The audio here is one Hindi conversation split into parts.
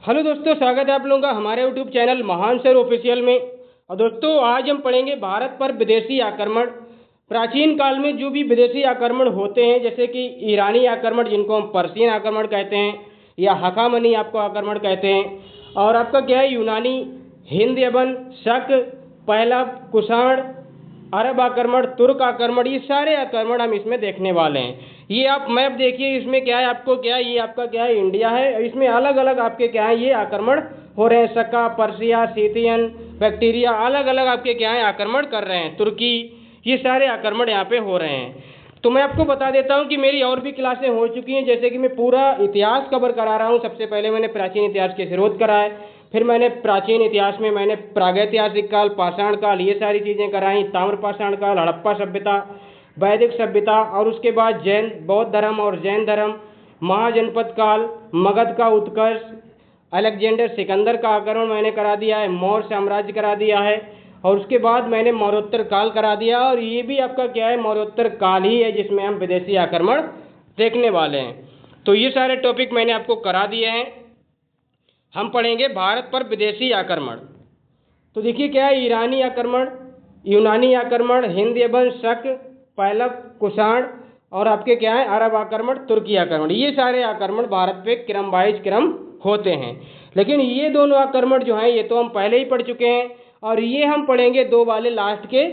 हेलो दोस्तों, स्वागत है आप लोगों का हमारे यूट्यूब चैनल महान सर ऑफिशियल में। और दोस्तों, आज हम पढ़ेंगे भारत पर विदेशी आक्रमण। प्राचीन काल में जो भी विदेशी आक्रमण होते हैं, जैसे कि ईरानी आक्रमण जिनको हम पर्शियन आक्रमण कहते हैं, या हकामनी आपको आक्रमण कहते हैं, और आपका क्या है यूनानी, हिंद यवन, शक, पहला, कुषाण, अरब आक्रमण, तुर्क आक्रमण, ये सारे आक्रमण हम इसमें देखने वाले हैं। ये आप मैप देखिए, इसमें क्या है आपको क्या है, ये आपका क्या है इंडिया है, इसमें अलग अलग आपके क्या है ये आक्रमण हो रहे हैं। शका, पर्शिया, सीथियन, बैक्टीरिया, अलग अलग आपके क्या है आक्रमण कर रहे हैं। तुर्की, ये सारे आक्रमण यहाँ पे हो रहे हैं। तो मैं आपको बता देता हूँ कि मेरी और भी क्लासें हो चुकी हैं, जैसे कि मैं पूरा इतिहास कवर करा रहा हूँ। सबसे पहले मैंने प्राचीन इतिहास के स्रोत कराए, फिर मैंने प्राचीन इतिहास में मैंने प्रागैतिहासिक काल, पाषाण काल, ये सारी चीज़ें कराई, ताम्र पाषाण काल, हड़प्पा सभ्यता, वैदिक सभ्यता, और उसके बाद जैन, बौद्ध धर्म और जैन धर्म, महाजनपद काल, मगध का उत्कर्ष, अलेक्जेंडर सिकंदर का आक्रमण मैंने करा दिया है, मौर्य साम्राज्य करा दिया है, और उसके बाद मैंने मौर्योत्तर काल करा दिया। और ये भी आपका क्या है मौर्योत्तर काल ही है, जिसमें हम विदेशी आक्रमण देखने वाले हैं। तो ये सारे टॉपिक मैंने आपको करा दिए हैं। हम पढ़ेंगे भारत पर विदेशी आक्रमण। तो देखिए क्या है, ईरानी आक्रमण, यूनानी आक्रमण, हिंद यवन, शक, पहला, कुषाण, और आपके क्या है अरब आक्रमण, तुर्की आक्रमण, ये सारे आक्रमण भारत पे क्रम वाइज क्रम होते हैं। लेकिन ये दोनों आक्रमण जो हैं ये तो हम पहले ही पढ़ चुके हैं, और ये हम पढ़ेंगे दो वाले लास्ट के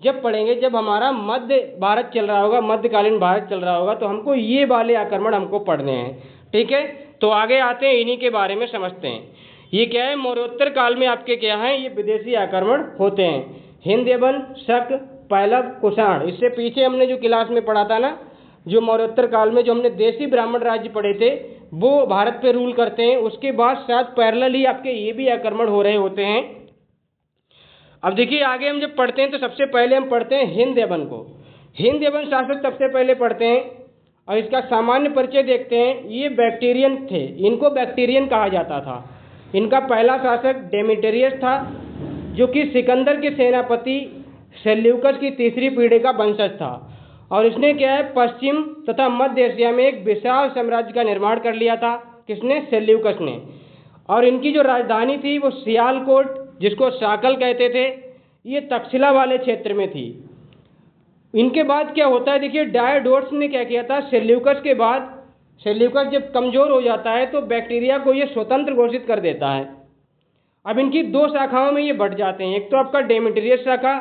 जब पढ़ेंगे, जब हमारा मध्य भारत चल रहा होगा, मध्यकालीन भारत चल रहा होगा, तो हमको ये वाले आक्रमण हमको पढ़ने हैं। ठीक है, तो आगे आते हैं, इन्हीं के बारे में समझते हैं। ये क्या है, मौर्योत्तर काल में आपके क्या है ये विदेशी आक्रमण होते हैं। हिंद यवन, शक, पहलव, कुषाण, इससे पीछे हमने जो क्लास में पढ़ा था ना, जो मौर्योत्तर काल में जो हमने देशी ब्राह्मण राज्य पढ़े थे, वो भारत पे रूल करते हैं। उसके बाद साथ पैरेलल ही आपके ये भी आक्रमण हो रहे होते हैं। अब देखिए आगे हम जब पढ़ते हैं तो सबसे पहले हम पढ़ते हैं हिंद यवन को। हिंद यवन शासक सबसे पहले पढ़ते हैं, और इसका सामान्य परिचय देखते हैं। ये बैक्टीरियन थे, इनको बैक्टीरियन कहा जाता था। इनका पहला शासक डेमेट्रियस था, जो कि सिकंदर के सेनापति सेल्यूकस की तीसरी पीढ़ी का वंशज था। और इसने क्या है पश्चिम तथा मध्य एशिया में एक विशाल साम्राज्य का निर्माण कर लिया था। किसने? सेल्यूकस ने। और इनकी जो राजधानी थी वो सियालकोट, जिसको साकल कहते थे, ये तक्षशिला वाले क्षेत्र में थी। इनके बाद क्या होता है, देखिए डायोडोट्स ने क्या किया था, सेल्यूकस के बाद, सेल्यूकस जब कमजोर हो जाता है तो बैक्टीरिया को ये स्वतंत्र घोषित कर देता है। अब इनकी दो शाखाओं में ये बढ़ जाते हैं, एक तो आपका डेमेट्रियस शाखा,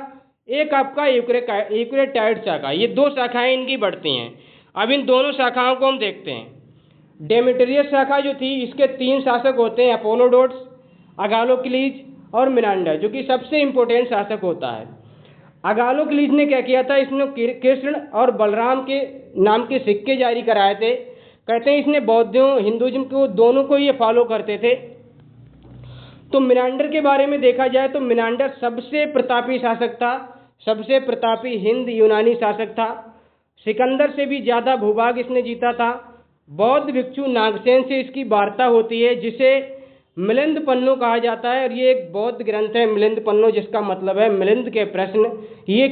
एक आपका यूक्रेटाइड शाखा, ये दो शाखाएं इनकी बढ़ती हैं। अब इन दोनों शाखाओं को हम देखते हैं। डेमेट्रियस शाखा जो थी, इसके तीन शासक होते हैं, अपोलोडोट्स, अगालोक्लीज और मिनांडर, जो कि सबसे इंपॉर्टेंट शासक होता है। अगालोक्लीज ने क्या किया था, इसने कृष्ण और बलराम के नाम के सिक्के जारी कराए थे। कहते हैं इसने बौद्धों हिंदुइज्म को दोनों को ये फॉलो करते थे। तो मिनांडर के बारे में देखा जाए तो मिनांडर सबसे प्रतापी शासक था, सबसे प्रतापी हिंद यूनानी शासक था। सिकंदर से भी ज़्यादा भूभाग इसने जीता था। बौद्ध भिक्षु नागसेन से इसकी वार्ता होती है, जिसे मिलिंद पन्नो कहा जाता है। और ये एक बौद्ध ग्रंथ है मिलिंद पन्नो, जिसका मतलब है मिलिंद के प्रश्न। ये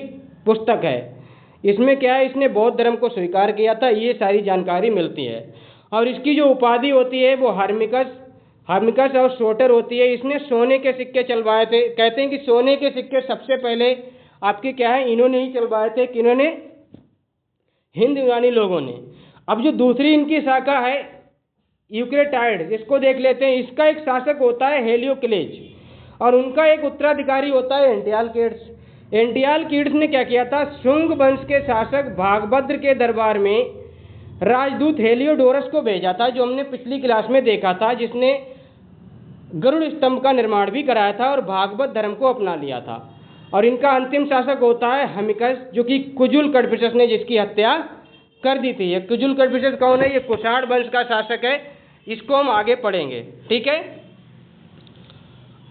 पुस्तक है, इसमें क्या है इसने बौद्ध धर्म को स्वीकार किया था, ये सारी जानकारी मिलती है। और इसकी जो उपाधि होती है वो हार्मिकस और सोटर होती है। इसने सोने के सिक्के चलवाए थे। कहते हैं कि सोने के सिक्के सबसे पहले आपके क्या है इन्होंने ही चलवाए थे। किन्होंने? हिंद यूनानी लोगों ने। अब जो दूसरी इनकी शाखा है यूक्रेटाइड, इसको देख लेते हैं। इसका एक शासक होता है हेलियोक्लेज, और उनका एक उत्तराधिकारी होता है एंटियालकीड्स। एंटियालकीड्स ने क्या किया था, शुंग वंश के शासक भागभद्र के दरबार में राजदूत हेलियोडोरस को भेजा था, जो हमने पिछली क्लास में देखा था, जिसने गरुड़ स्तंभ का निर्माण भी कराया था और भागवत धर्म को अपना लिया था। और इनका अंतिम शासक होता है हमिकस, जो कि कुजुल कड़फिसस ने जिसकी हत्या कर दी थी। ये कुजुल कड़फिसस कौन है? ये कुषाण वंश का शासक है। इसको हम आगे पढ़ेंगे। ठीक है,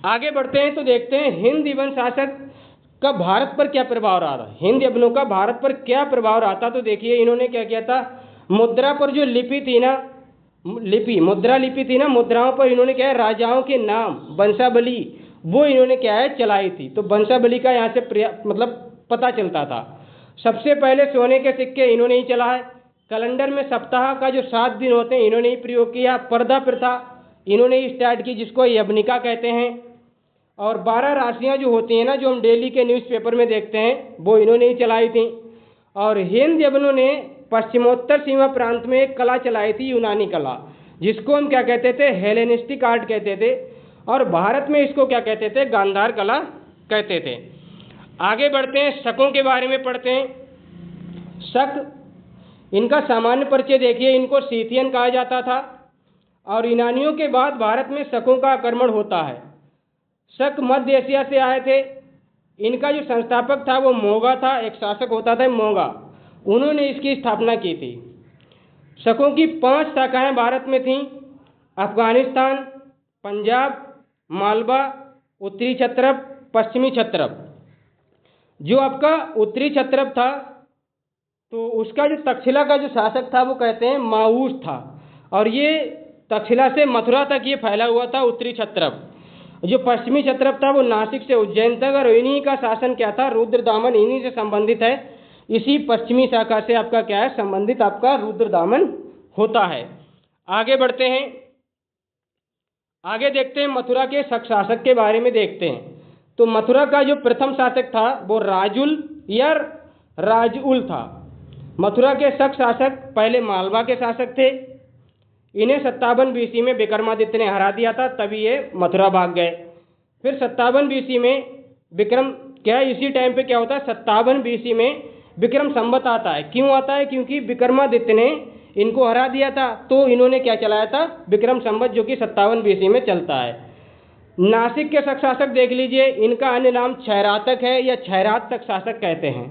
आगे बढ़ते हैं तो देखते हैं हिंद यवन शासक का भारत पर क्या प्रभाव रहा था। हिंद यवनों का भारत पर क्या प्रभाव रहा था, तो देखिए इन्होंने क्या किया था, मुद्रा पर जो लिपि थी ना, मुद्रा लिपि थी ना, मुद्राओं पर इन्होंने क्या है राजाओं के नाम, वंशावली, वो इन्होंने क्या है चलाई थी। तो वंशावली का यहाँ से मतलब पता चलता था। सबसे पहले सोने के सिक्के इन्होंने ही चला है। कैलेंडर में सप्ताह का जो 7 दिन होते हैं इन्होंने ही प्रयोग किया। पर्दा प्रथा इन्होंने स्टार्ट की, जिसको यवनिका कहते हैं। और 12 राशियाँ जो होती हैं ना, जो हम डेली के न्यूज़पेपर में देखते हैं, वो इन्होंने ही चलाई थी। और हिंद यवनों ने पश्चिमोत्तर सीमा प्रांत में एक कला चलाई थी, यूनानी कला, जिसको हम क्या कहते थे, हेलेनिस्टिक आर्ट कहते थे। और भारत में इसको क्या कहते थे, गांधार कला कहते थे। आगे बढ़ते हैं, शकों के बारे में पढ़ते हैं। शक, इनका सामान्य परिचय देखिए, इनको सीथियन कहा जाता था। और यूनानियों के बाद भारत में शकों का आक्रमण होता है। शक मध्य एशिया से आए थे। इनका जो संस्थापक था वो मोगा था, एक शासक होता था मोगा, उन्होंने इसकी स्थापना की थी। शकों की 5 शाखाएं भारत में थीं, अफगानिस्तान, पंजाब, मालवा, उत्तरी क्षत्रप, पश्चिमी क्षत्रप। जो आपका उत्तरी क्षत्रप था, तो उसका जो तक्षशिला का जो शासक था वो कहते हैं माऊस था। और ये तक्षशिला से मथुरा तक ये फैला हुआ था उत्तरी क्षत्रप। जो पश्चिमी क्षत्रप था वो नासिक से उज्जैन तक, और इन्हीं का शासन क्या था, रुद्रदामन, इन्हीं से संबंधित है। इसी पश्चिमी शाखा से आपका क्या है, संबंधित आपका रुद्रदामन होता है। आगे बढ़ते हैं, आगे देखते हैं मथुरा के शक शासक के बारे में देखते हैं। तो मथुरा का जो प्रथम शासक था वो राजुल या राजउल था। मथुरा के शक शासक पहले मालवा के शासक थे। इन्हें 57 बीसी में विक्रमादित्य ने हरा दिया था, तभी ये मथुरा भाग गए। फिर 57 बीसी में विक्रम क्या है, इसी टाइम पे क्या होता है, 57 बीसी में विक्रम संवत आता है। क्यों आता है, क्योंकि विक्रमादित्य ने इनको हरा दिया था, तो इन्होंने क्या चलाया था, विक्रम संवत, जो कि 57 बीसी में चलता है। नासिक के शक शासक देख लीजिए, इनका अन्य नाम क्षयरातक है या क्षयरात शक शासक कहते हैं।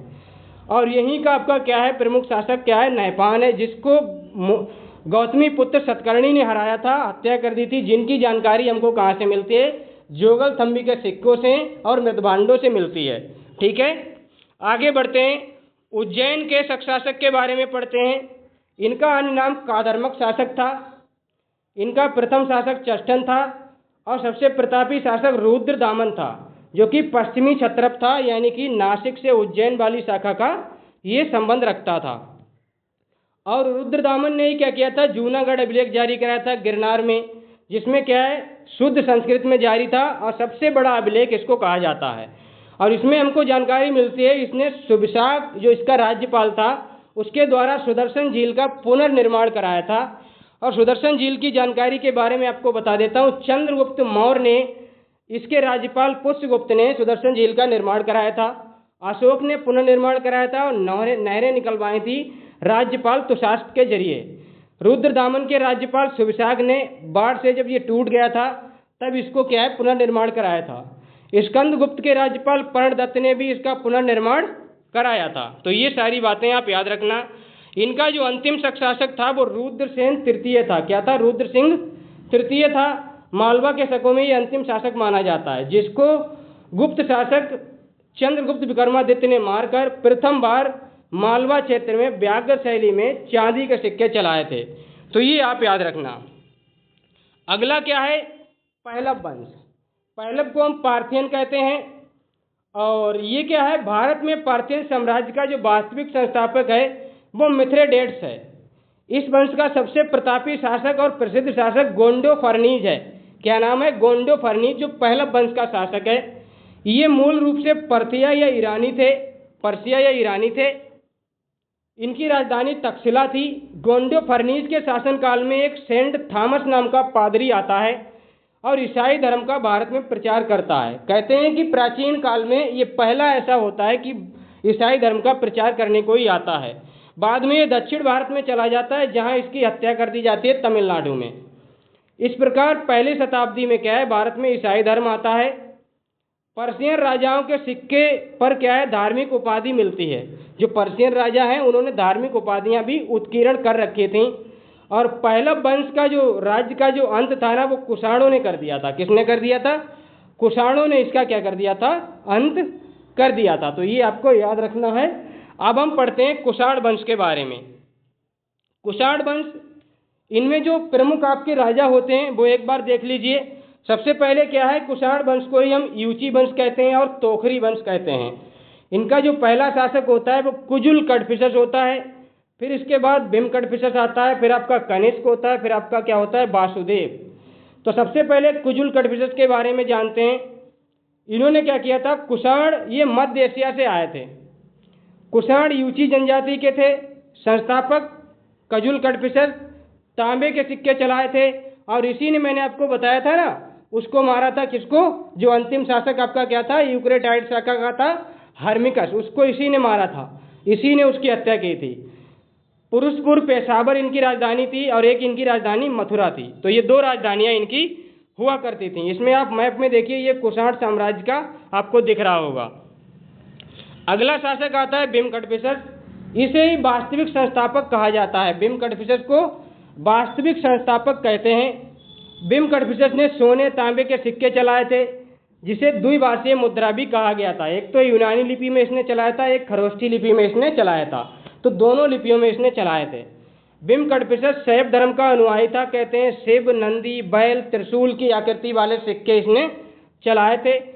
और यहीं का आपका क्या है, प्रमुख शासक क्या है, नहपान है, जिसको गौतमी पुत्र सतकर्णी ने हराया था, हत्या कर दी थी, जिनकी जानकारी हमको कहाँ से मिलती है, जोगल थंबी के सिक्कों से और मृदभांडों से मिलती है। ठीक है, आगे बढ़ते हैं, उज्जैन के शक शासक के बारे में पढ़ते हैं। इनका अन्य नाम काधर्मक शासक था। इनका प्रथम शासक चष्टन था और सबसे प्रतापी शासक रुद्रदामन था, जो कि पश्चिमी क्षत्रप था, यानी कि नासिक से उज्जैन वाली शाखा का ये संबंध रखता था। और रुद्रदामन ने ही क्या किया था, जूनागढ़ अभिलेख जारी कराया था गिरनार में, जिसमें क्या है, शुद्ध संस्कृत में जारी था और सबसे बड़ा अभिलेख इसको कहा जाता है। और इसमें हमको जानकारी मिलती है, इसने सुविशाख जो इसका राज्यपाल था उसके द्वारा सुदर्शन झील का पुनर्निर्माण कराया था। और सुदर्शन झील की जानकारी के बारे में आपको बता देता हूँ, चंद्रगुप्त मौर्य ने, इसके राज्यपाल पुष्यगुप्त ने सुदर्शन झील का निर्माण कराया था। अशोक ने पुनर्निर्माण कराया था और नहरें निकलवाई थी राज्यपाल तुषाष्ट्र के जरिए। रुद्रदामन के राज्यपाल सुविशाख ने बाढ़ से जब ये टूट गया था तब इसको क्या है, पुनर्निर्माण कराया था। स्कंदगुप्त के राज्यपाल पर्णदत्त ने भी इसका पुनर्निर्माण कराया था। तो ये सारी बातें आप याद रखना। इनका जो अंतिम शक शासक था वो रुद्रसेन तृतीय था। क्या था, रुद्र सिंह तृतीय था। मालवा के शकों में ये अंतिम शासक माना जाता है, जिसको गुप्त शासक चंद्रगुप्त विक्रमादित्य ने मारकर प्रथम बार मालवा क्षेत्र में व्याघ्र शैली में चांदी के सिक्के चलाए थे। तो ये आप याद रखना। अगला क्या है, पहलव वंश। पहलव को हम पार्थियन कहते हैं। और ये क्या है, भारत में पार्थियन साम्राज्य का जो वास्तविक संस्थापक है वो मिथ्रेडेट्स है। इस वंश का सबसे प्रतापी शासक और प्रसिद्ध शासक गोंडो फर्नीज है। क्या नाम है, गोंडो फर्नीज, जो पहलव वंश का शासक है। ये मूल रूप से पर्सिया या ईरानी थे। इनकी राजधानी तक्षशिला थी। गोंडो फर्नीज के शासनकाल में एक सेंट थॉमस नाम का पादरी आता है और ईसाई धर्म का भारत में प्रचार करता है। कहते हैं कि प्राचीन काल में ये पहला ऐसा होता है कि ईसाई धर्म का प्रचार करने को ही आता है। बाद में ये दक्षिण भारत में चला जाता है, जहाँ इसकी हत्या कर दी जाती है तमिलनाडु में। इस प्रकार पहली शताब्दी में क्या है, भारत में ईसाई धर्म आता है। पर्शियन राजाओं के सिक्के पर क्या है, धार्मिक उपाधि मिलती है। जो पर्शियन राजा हैं उन्होंने धार्मिक उपाधियां भी उत्कीर्ण कर रखी थी। और पहलव वंश का जो राज्य का जो अंत था ना, वो कुषाणों ने कर दिया था। किसने कर दिया था, कुषाणों ने इसका क्या कर दिया था, अंत कर दिया था। तो ये आपको याद रखना है। अब हम पढ़ते हैं कुषाण वंश के बारे में। कुषाण वंश, इनमें जो प्रमुख आपके राजा होते हैं वो एक बार देख लीजिए। सबसे पहले क्या है, कुषाण वंश को ही हम यूची वंश कहते हैं और तोखरी वंश कहते हैं। इनका जो पहला शासक होता है वो कुजुल कड़फिसस होता है। फिर इसके बाद भीम कड़फिसस आता है, फिर आपका कनिष्क होता है, फिर आपका क्या होता है, वासुदेव। तो सबसे पहले कुजुल कटफिशेस के बारे में जानते हैं। इन्होंने क्या किया था, कुषाण ये मध्य एशिया से आए थे। कुषाण यूची जनजाति के थे। संस्थापक कुजुल कटफिशेस तांबे के सिक्के चलाए थे और इसी ने, मैंने आपको बताया था ना, उसको मारा था। किसको? जो अंतिम शासक आपका क्या था, यूक्रेटाइड शाखा का था, हर्मिकस, उसको इसी ने मारा था, इसी ने उसकी हत्या की थी। पुरुषपुर पेशावर इनकी राजधानी थी और एक इनकी राजधानी मथुरा थी। तो ये दो राजधानियां इनकी हुआ करती थी। इसमें आप मैप में देखिए, ये कुषाण साम्राज्य का आपको दिख रहा होगा। अगला शासक आता है बिम कटफिशेस। इसे ही वास्तविक संस्थापक कहा जाता है। बिम कटफिशेस को वास्तविक संस्थापक कहते हैं। बिम कटफिशेस ने सोने तांबे के सिक्के चलाए थे, जिसे द्विभाषीय मुद्रा भी कहा गया था। एक तो यूनानी लिपि में इसने चलाया था, एक खरोष्ठी लिपि में इसने चलाया था। तो दोनों लिपियों में इसने चलाए थे। बिम कटफिशेस शैव धर्म का अनुयायी था। कहते हैं शिव, नंदी, बैल, त्रिशूल की आकृति वाले सिक्के इसने चलाए थे।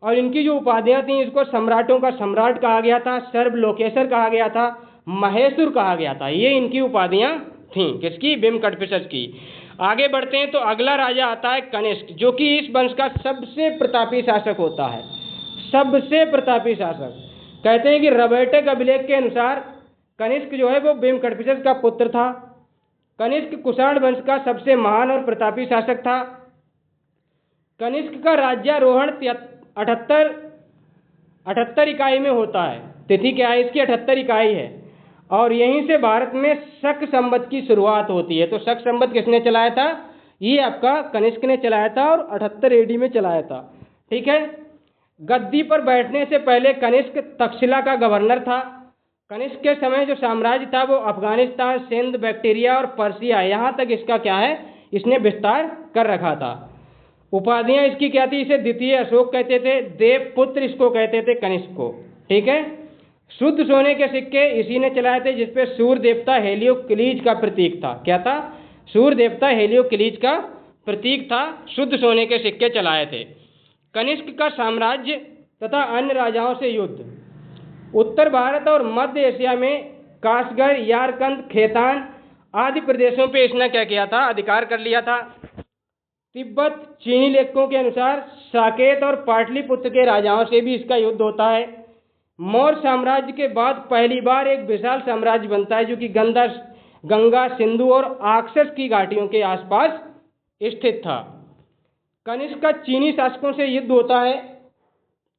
और इनकी जो उपाधियां थी, इसको सम्राटों का सम्राट कहा गया था, सर्वलोकेश्वर कहा गया था, महेश्वर कहा गया था। ये इनकी उपाधियां थीं। किसकी? बिम कटफिशेस की। आगे बढ़ते हैं तो अगला राजा आता है कनिष्क, जो कि इस वंश का सबसे प्रतापी शासक होता है। सबसे प्रतापी शासक। कहते हैं कि रबर्टक अभिलेख के अनुसार कनिष्क जो है वो बिम कटफिशेस का पुत्र था। कनिष्क कुषाण वंश का सबसे महान और प्रतापी शासक था। कनिष्क का राज्यारोहण 78 इकाई में होता है। तिथि क्या है इसकी? 78 इकाई है। और यहीं से भारत में शक संवत की शुरुआत होती है। तो शक संवत किसने चलाया था? ये आपका कनिष्क ने चलाया था और 78 AD में चलाया था। ठीक है। गद्दी पर बैठने से पहले कनिष्क तक्षशिला का गवर्नर था। कनिष्क के समय जो साम्राज्य था वो अफगानिस्तान, सिंध, बैक्टीरिया और पर्सिया, यहाँ तक इसका क्या है, इसने विस्तार कर रखा था। उपाधियां इसकी क्या थी? इसे द्वितीय अशोक कहते थे। देवपुत्र इसको कहते थे कनिष्क को। ठीक है। शुद्ध सोने के सिक्के इसी ने चलाए थे, जिसपे सूर्य देवता हेलियोक्लीज का प्रतीक था। क्या था? सूर्य देवता हेलियोक्लीज का प्रतीक था। शुद्ध सोने के सिक्के चलाए थे। कनिष्क का साम्राज्य तथा अन्य राजाओं से युद्ध। उत्तर भारत और मध्य एशिया में काशगढ़, यारकंद, खेतान आदि प्रदेशों पे इसने क्या किया था? अधिकार कर लिया था। तिब्बत, चीनी लेखकों के अनुसार साकेत और पाटलिपुत्र के राजाओं से भी इसका युद्ध होता है। मौर्य साम्राज्य के बाद पहली बार एक विशाल साम्राज्य बनता है, जो कि गंगा, सिंधु और आक्सस की घाटियों के आसपास स्थित था। कनिष्क का चीनी शासकों से युद्ध होता है।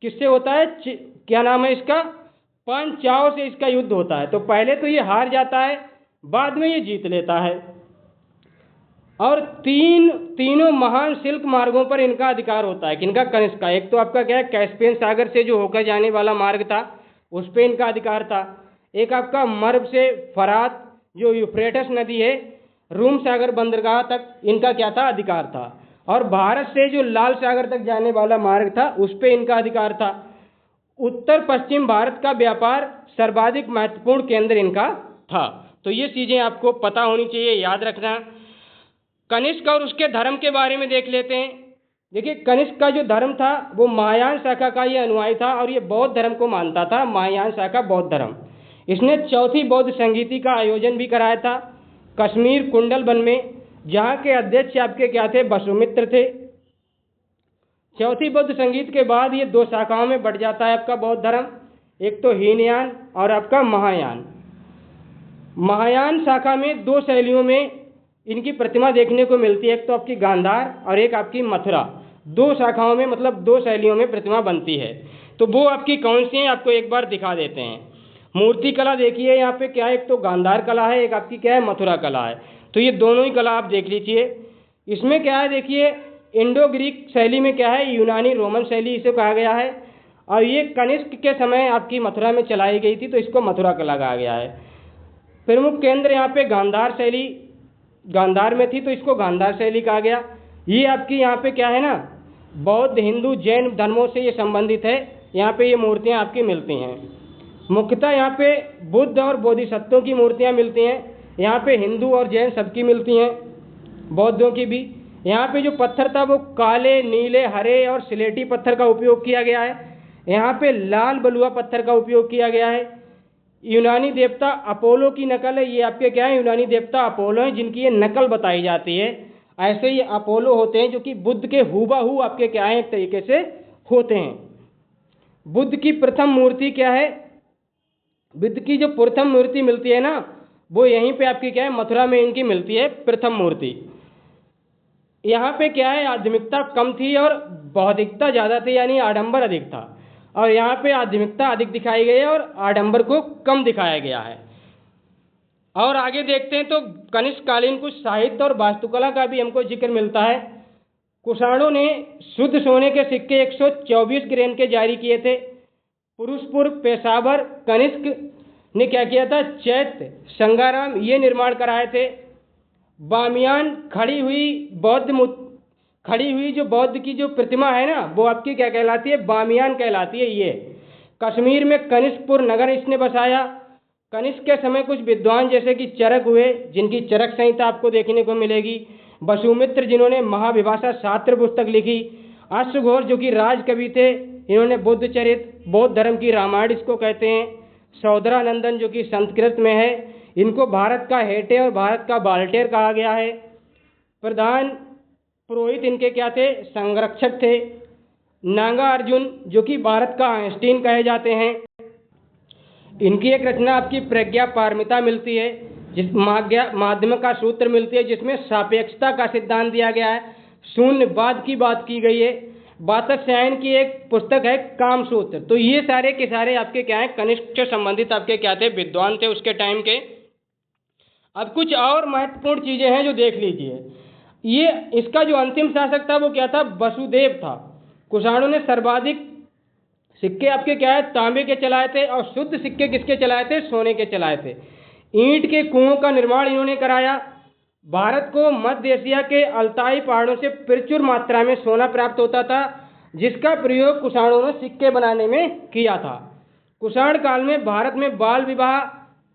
किससे होता है? क्या नाम है इसका? पांचाओं से इसका युद्ध होता है। तो पहले तो ये हार जाता है, बाद में ये जीत लेता है। और तीनों महान सिल्क मार्गों पर इनका अधिकार होता है। किनका? कनिष्क का। एक तो आपका क्या है, कैस्पियन सागर से जो होकर जाने वाला मार्ग था, उस पर इनका अधिकार था। एक आपका मर्व से फरात, जो यूफ्रेटस नदी है, रूम सागर बंदरगाह तक इनका क्या था? अधिकार था। और भारत से जो लाल सागर तक जाने वाला मार्ग था, उस पर इनका अधिकार था। उत्तर पश्चिम भारत का व्यापार सर्वाधिक महत्वपूर्ण केंद्र इनका था। तो ये चीजें आपको पता होनी चाहिए, याद रखना। कनिष्क और उसके धर्म के बारे में देख लेते हैं। देखिए, कनिष्क का जो धर्म था वो महायान शाखा का ये अनुयायी था और ये बौद्ध धर्म को मानता था। महायान शाखा बौद्ध धर्म। इसने चौथी बौद्ध संगीति का आयोजन भी कराया था कश्मीर कुंडलवन में, जहाँ के अध्यक्ष आपके क्या थे? वसुमित्र थे। चौथी बौद्ध संगीत के बाद ये दो शाखाओं में बढ़ जाता है आपका बौद्ध धर्म। एक तो हीनयान और आपका महायान। महायान शाखा में दो शैलियों में इनकी प्रतिमा देखने को मिलती है। एक तो आपकी गांधार और एक आपकी मथुरा। दो शाखाओं में, मतलब दो शैलियों में प्रतिमा बनती है। तो वो आपकी कौन सी है, आपको एक बार दिखा देते हैं। मूर्ति कला देखिए यहाँ पे क्या है, एक तो गांधार कला है, एक आपकी क्या है? मथुरा कला है। तो ये दोनों ही कला आप देख लीजिए। इसमें क्या है, देखिए, इंडो ग्रीक शैली में क्या है? यूनानी रोमन शैली इसे कहा गया है। और ये कनिष्क के समय आपकी मथुरा में चलाई गई थी, तो इसको मथुरा कला कहा गया है। प्रमुख केंद्र यहाँ पे गांधार शैली, गांधार में थी, तो इसको गांधार शैली कहा गया। ये आपकी यहाँ पे क्या है ना, बौद्ध, हिंदू, जैन धर्मों से ये संबंधित है। यहाँ पे ये मूर्तियाँ आपकी मिलती हैं। मुख्यतः यहाँ पे बुद्ध और बोधिसत्वों की मूर्तियाँ मिलती हैं। यहाँ पे हिंदू और जैन सबकी मिलती हैं, बौद्धों की भी। यहाँ पे जो पत्थर था वो काले, नीले, हरे और सिलेटी पत्थर का उपयोग किया गया है। यहाँ पे लाल बलुआ पत्थर का उपयोग किया गया है। यूनानी देवता अपोलो की नकल है। ये आपके क्या है? यूनानी देवता अपोलो हैं, जिनकी ये नकल बताई जाती है। ऐसे ही अपोलो होते हैं जो कि बुद्ध के हूबहू आपके क्या है एक तरीके से होते हैं। बुद्ध की प्रथम मूर्ति क्या है, बुद्ध की जो प्रथम मूर्ति मिलती है ना वो यहीं पे आपकी क्या है मथुरा में इनकी मिलती है प्रथम मूर्ति। यहाँ पे क्या है आध्यात्मिकता कम थी और बौद्धिकता ज़्यादा थी, यानी आडंबर अधिक था, और यहाँ पे आध्यात्मिकता अधिक दिखाई गई है और आडंबर को कम दिखाया गया है। और आगे देखते हैं तो कनिष्क कालीन कुछ साहित्य और वास्तुकला का भी हमको जिक्र मिलता है। कुषाणों ने शुद्ध सोने के सिक्के 124 ग्रेन के जारी किए थे। पुरुषपुर, पेशावर, कनिष्क ने क्या किया था, चैत्य, संगाराम ये निर्माण कराए थे। बामियान खड़ी हुई जो बौद्ध की जो प्रतिमा है ना वो आपकी क्या कहलाती है, बामियान कहलाती है। ये कश्मीर में कनिष्कपुर नगर इसने बसाया। कनिष्क के समय कुछ विद्वान जैसे कि चरक हुए जिनकी चरक संहिता आपको देखने को मिलेगी, वसुमित्र जिन्होंने महाविभाषा शास्त्र पुस्तक लिखी, अश्वघोष जो कि राजकवि थे इन्होंने बुद्ध चरित, बौद्ध धर्म की रामायण इसको कहते हैं, सौदरानंदन जो कि संस्कृत में है, इनको भारत का हेटे और भारत का बाल्टेर कहा गया है। प्रधान पुरोहित इनके क्या थे, संरक्षक थे। नागा अर्जुन जो कि भारत का आइंस्टीन कहे जाते हैं, इनकी एक रचना आपकी प्रज्ञा पारमिता मिलती है, जिस माध्यम का सूत्र मिलती है जिसमें सापेक्षता का सिद्धांत दिया गया है, शून्यवाद की बात की गई है। वात्स्यायन की एक पुस्तक है काम सूत्र। तो ये सारे के सारे आपके क्या है कनिष्क से संबंधित आपके क्या थे, विद्वान थे उसके टाइम के। अब कुछ और महत्वपूर्ण चीजें हैं जो देख लीजिए। ये इसका जो अंतिम शासक था वो क्या था, वसुदेव था। कुषाणों ने सर्वाधिक सिक्के आपके क्या है तांबे के चलाए थे और शुद्ध सिक्के किसके चलाए थे, सोने के चलाए थे। ईंट के कुओं का निर्माण इन्होंने कराया। भारत को मध्य एशिया के अल्ताई पहाड़ों से प्रचुर मात्रा में सोना प्राप्त होता था, जिसका प्रयोग कुषाणों ने सिक्के बनाने में किया था। कुषाण काल में भारत में बाल विवाह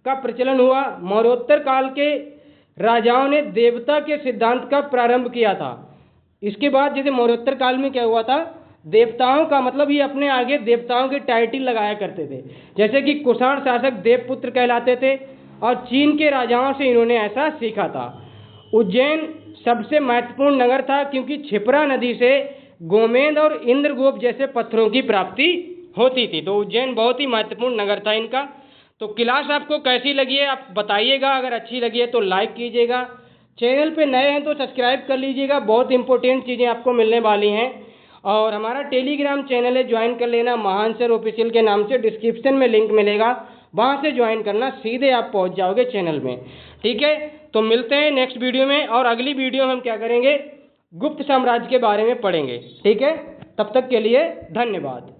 का प्रचलन हुआ। मौर्योत्तर काल के राजाओं ने देवता के सिद्धांत का प्रारंभ किया था। इसके बाद जैसे मौर्योत्तर काल में क्या हुआ था, देवताओं का मतलब ये अपने आगे देवताओं के टाइटल लगाया करते थे, जैसे कि कुषाण शासक देवपुत्र कहलाते थे और चीन के राजाओं से इन्होंने ऐसा सीखा था। उज्जैन सबसे महत्वपूर्ण नगर था क्योंकि क्षिप्रा नदी से गोमेद और इंद्रगोप जैसे पत्थरों की प्राप्ति होती थी। तो उज्जैन बहुत ही महत्वपूर्ण नगर था इनका। तो क्लास आपको कैसी लगी है आप बताइएगा, अगर अच्छी लगी है तो लाइक कीजिएगा, चैनल पे नए हैं तो सब्सक्राइब कर लीजिएगा, बहुत इंपॉर्टेंट चीज़ें आपको मिलने वाली हैं। और हमारा टेलीग्राम चैनल है, ज्वाइन कर लेना, महान सर ऑफिशियल के नाम से, डिस्क्रिप्शन में लिंक मिलेगा, वहाँ से ज्वाइन करना, सीधे आप पहुँच जाओगे चैनल में। ठीक है, तो मिलते हैं नेक्स्ट वीडियो में, और अगली वीडियो में हम क्या करेंगे, गुप्त साम्राज्य के बारे में पढ़ेंगे। ठीक है, तब तक के लिए धन्यवाद।